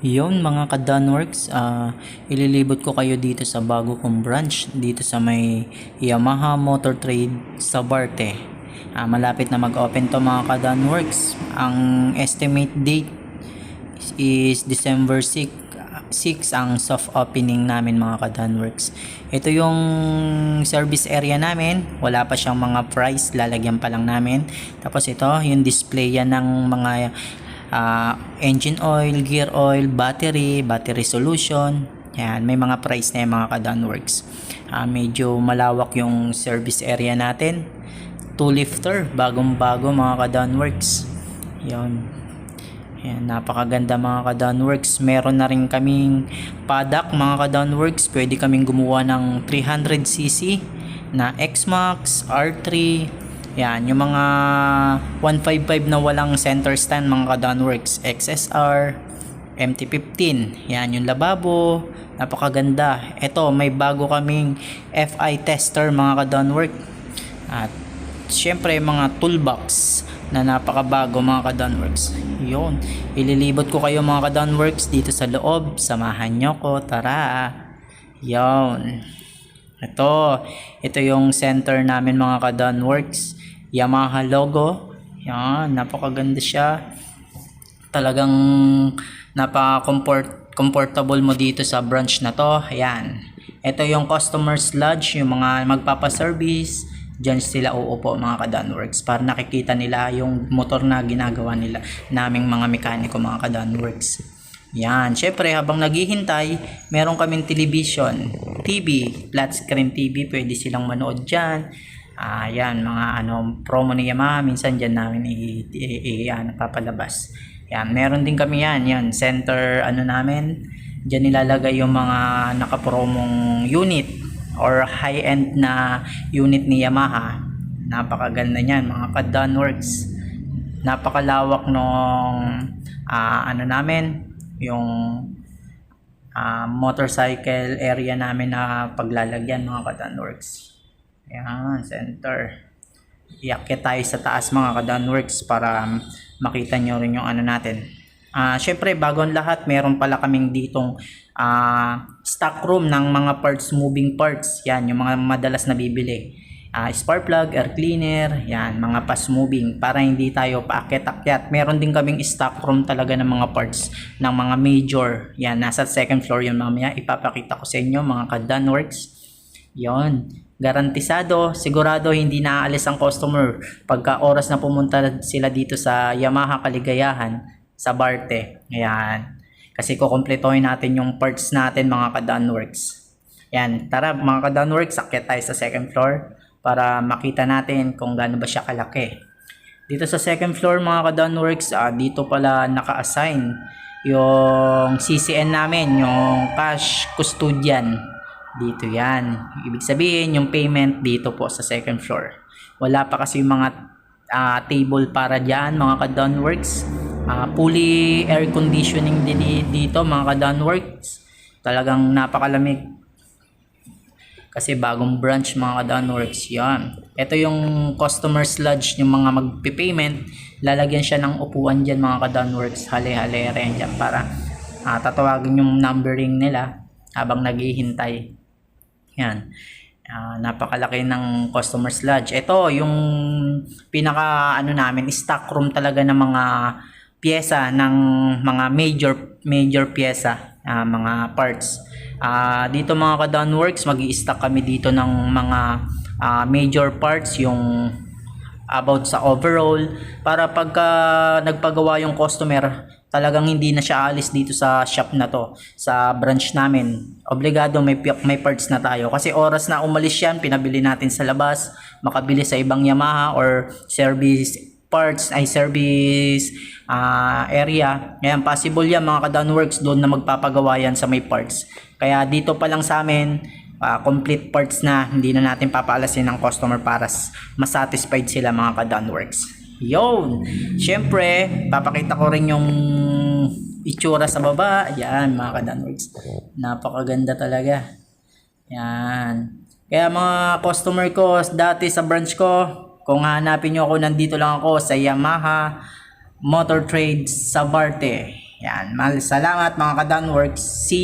Yon mga ka-Danworks, ililibot ko kayo dito sa bago kong branch dito sa may Yamaha Motor Trade sa Barte. Malapit na mag-open to mga ka-Danworks. Ang estimate date is December 6 ang soft opening namin mga ka-Danworks. Ito yung service area namin, wala pa siyang mga price, lalagyan pa lang namin. Tapos ito yung display yan ng mga engine oil, gear oil, battery solution. Yan, may mga price na yung mga ka-Danworks. Medyo malawak yung service area natin. 2 lifter, bagong bago mga ka-Danworks. Yan. Yan, napakaganda mga ka-Danworks. Meron na rin kaming paddock mga ka-Danworks. Pwede kaming gumawa ng 300cc na X-Max, R3. Yan, yung mga 155 na walang center stand mga ka-Danworks. XSR, MT-15. Yan, yung lababo. Napakaganda. Ito, may bago kaming FI tester mga ka-Danworks. At syempre mga toolbox na napakabago mga ka-Danworks. Yun, ililibot ko kayo mga ka-Danworks dito sa loob. Samahan nyo ko, tara. Yun. Ito yung center namin mga ka-Danworks. Yamaha logo. Yan, napakaganda siya. Talagang comfortable mo dito sa branch na to. Ayan. Ito yung customer's lodge, yung mga magpapaservice. Diyan sila uupo mga ka-Danworks para nakikita nila yung motor na ginagawa nila naming mga mekaniko mga ka-Danworks. Yan, syempre habang naghihintay, meron kaming television, TV, flat screen TV, pwede silang manood diyan. Yan, mga promo ni Yamaha, minsan diyan namin papalabas. Yan, meron din kami yan center namin. Diyan nilalagay yung mga nakapromong unit or high-end na unit ni Yamaha. Napakaganda niyan mga ka-Danworks. Napakalawak nung namin yung motorcycle area namin na paglalagyan mga ka-Danworks. Ayan, center. Iakyat tayo sa taas mga ka-Danworks para makita nyo rin yung natin. Syempre bago ang lahat, meron pala kaming ditong stock room ng mga parts, moving parts. Yan, yung mga madalas na bibili. Spark plug, air cleaner, yan, mga fast moving para hindi tayo paakyat-akyat. Meron din kaming stock room talaga ng mga parts ng mga major. Yan, nasa second floor yun mamaya. Ipapakita ko sa inyo mga ka-Danworks. Yon, garantisado, sigurado hindi naaalis ang customer pagka oras na pumunta sila dito sa Yamaha Kaligayahan sa Barte. Ayan. Kasi kukumpletohin natin yung parts natin mga ka-Danworks. Ayan. Tara mga ka-Danworks, akyat tayo sa second floor para makita natin kung gaano ba siya kalaki. Dito sa second floor mga ka-Danworks, dito pala naka-assign yung CCN namin, yung cash custodian. Dito yan. Ibig sabihin yung payment dito po sa second floor. Wala pa kasi yung mga table para dyan mga ka-Danworks. Fully air conditioning din dito mga ka-Danworks. Talagang napakalamig kasi bagong branch mga ka-Danworks. Yan, ito yung customer's lodge, yung mga magpi-payment, lalagyan siya ng upuan dyan mga ka-Danworks. Hali-hali rin dyan para tatawagin yung numbering nila habang naghihintay. Yan, napakalaki ng customer's lodge. Ito yung pinaka namin, stock room talaga ng mga pyesa, ng mga major pyesa, mga parts. Dito mga ka-Danworks, mag-i-stock kami dito ng mga major parts, yung about sa overall, para pagka nagpagawa yung customer, talagang hindi na siya alis dito sa shop na to, sa branch namin. Obligado may parts na tayo kasi oras na umalis yan, pinabili natin sa labas, makabili sa ibang Yamaha or service parts ay service area. Ngayon possible yan mga ka-Danworks, doon na magpapagawa yan sa may parts. Kaya dito pa lang sa amin, complete parts na, hindi na natin papaalasin ng customer para masatisfied sila mga ka-Danworks. Yun, syempre papakita ko rin yung itsura sa baba. Yan mga ka-Danworks, napakaganda talaga. Yan, kaya mga customer ko dati sa branch ko, kung hanapin nyo ako, nandito lang ako sa Yamaha Motor Trade sa Barte. Yan. Salamat mga ka-Downworks. See